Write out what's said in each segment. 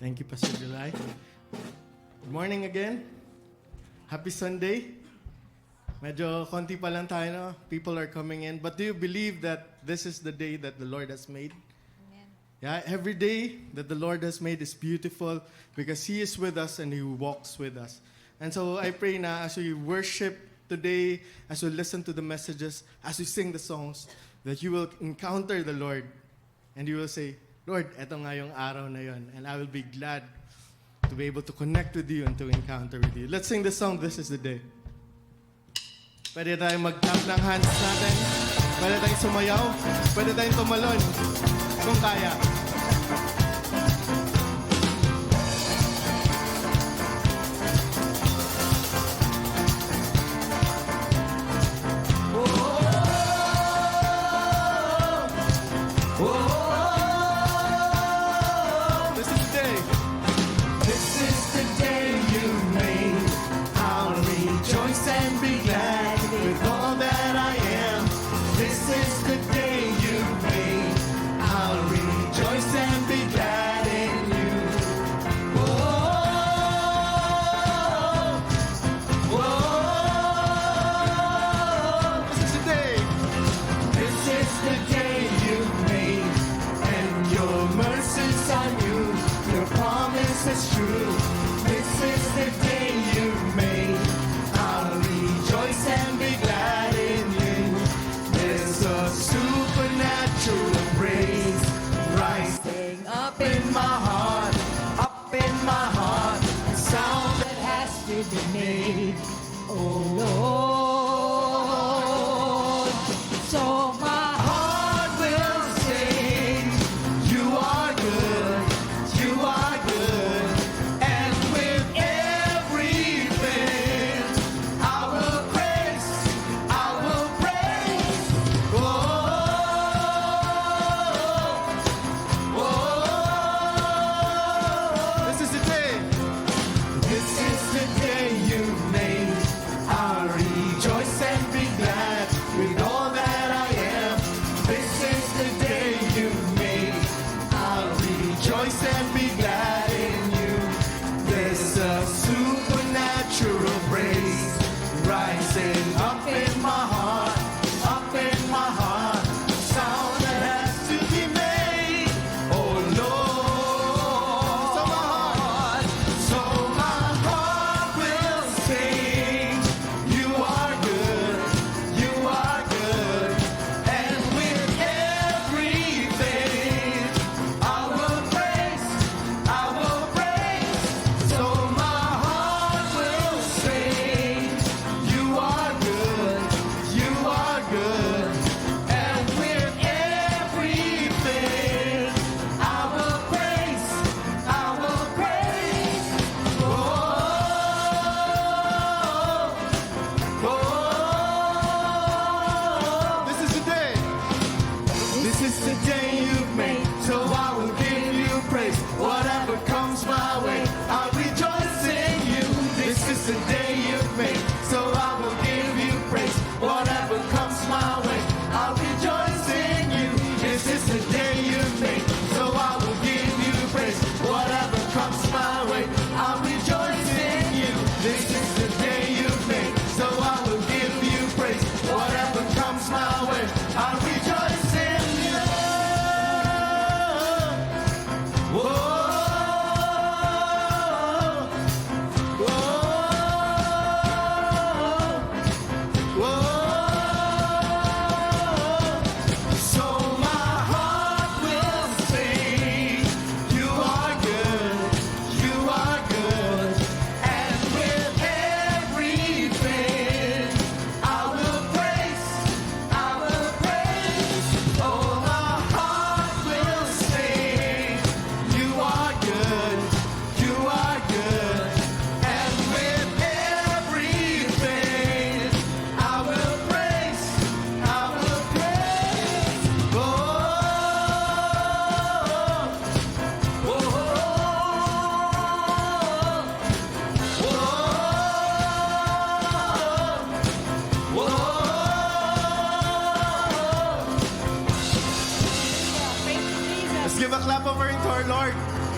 Thank you, Pastor July. Good morning again. Happy Sunday. Medyo konti pa lang tayo, no? People are coming in. But do you believe that this is the day that the Lord has made? Amen. Yeah, every day that the Lord has made is beautiful because He is with us and He walks with us. And so I pray na as we worship today, as we listen to the messages, as we sing the songs, that you will encounter the Lord and you will say, Lord, eto nga yung araw na yon, and I will be glad to be able to connect with you and to encounter with you. Let's sing the song, This is the Day. Pwede tayong mag-tap ng hands natin. Pwede tayong sumayaw. Pwede tayong tumalon. Kung kaya. This is the day. This is the day you made. I'll rejoice and be glad with all that I am. This is the day you made. I'll rejoice and be glad in you. Whoa, whoa. This is the day. This is the day you made, and your mercies are new. Your promise is true. This is the day you made. I'll rejoice and be glad in you. There's a supernatural praise rising up in my heart, up in my heart. A sound that has to be made. Oh Lord, so my heart will sing. You are good, you are good, and with everything I will praise, I will praise. Oh, oh, oh. This is the day. This is the day you made. I'll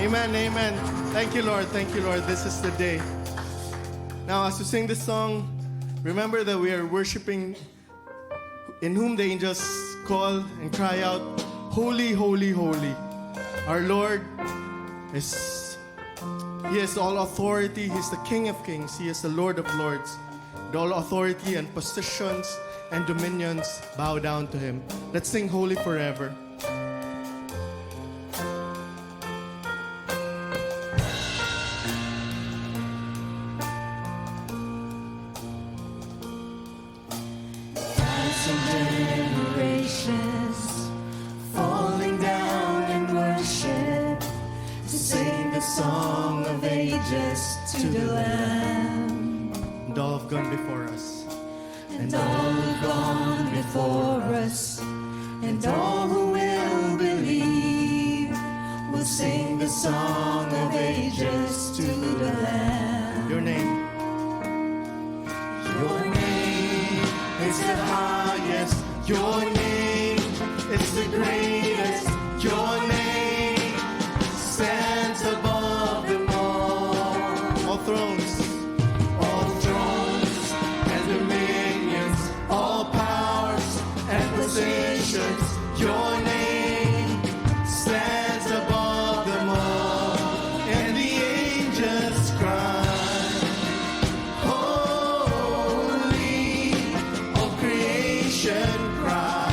Amen, amen. Thank you, Lord. Thank you, Lord. This is the day. Now, as we sing this song, remember that we are worshiping in whom the angels call and cry out, Holy, holy, holy. Our Lord He has all authority. He's the King of kings. He is the Lord of lords. And all authority and positions and dominions bow down to Him. Let's sing Holy Forever. Generations falling down in worship to sing the song of ages to the Lamb. And all have gone before us. And all who've gone before us, and all who will believe, will sing the song of ages to the Lamb. Your name. Your name is the highest. Your name is the greatest. Your name stands above them All thrones. all thrones and dominions, all powers and positions. Your name stands above them all, and the angels cry, Holy, all creation cry.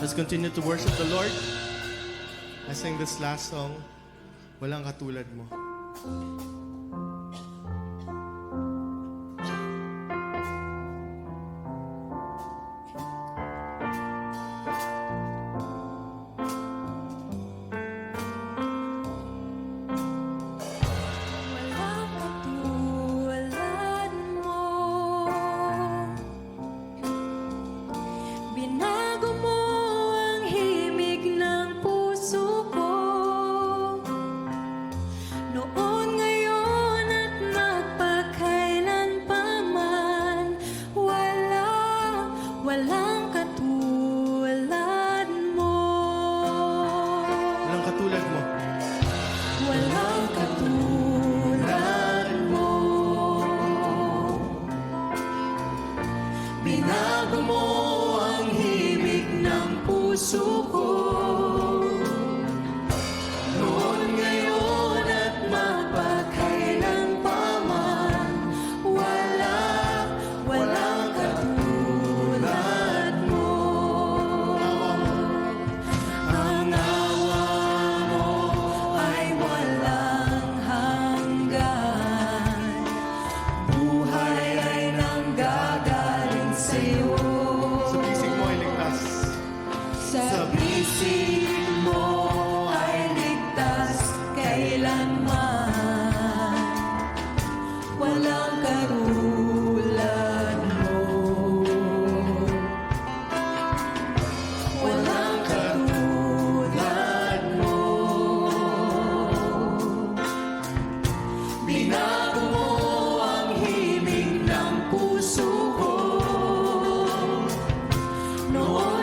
Let's continue to worship the Lord. I sing this last song, Walang Katulad Mo. Walang katulad mo. Binago mo ang himig ng puso ko. Noon, ngayon at magpakailanpaman. Walang katulad mo. Walang katulad mo. Walang katulad mo. Binago mo ang himig ng puso ko. Noon, ngayon at magpakailanpaman. Walang katulad mo. Ang awa mo ay walang hanggan. Buhay ay nanggagaling sa'yo. Sa bisig mo ay ligtas. Sa bisig mo ay ligtas kailanman. Walang katulad mo. Walang katulad mo. Binago mo ang himig ng puso ko. Noon,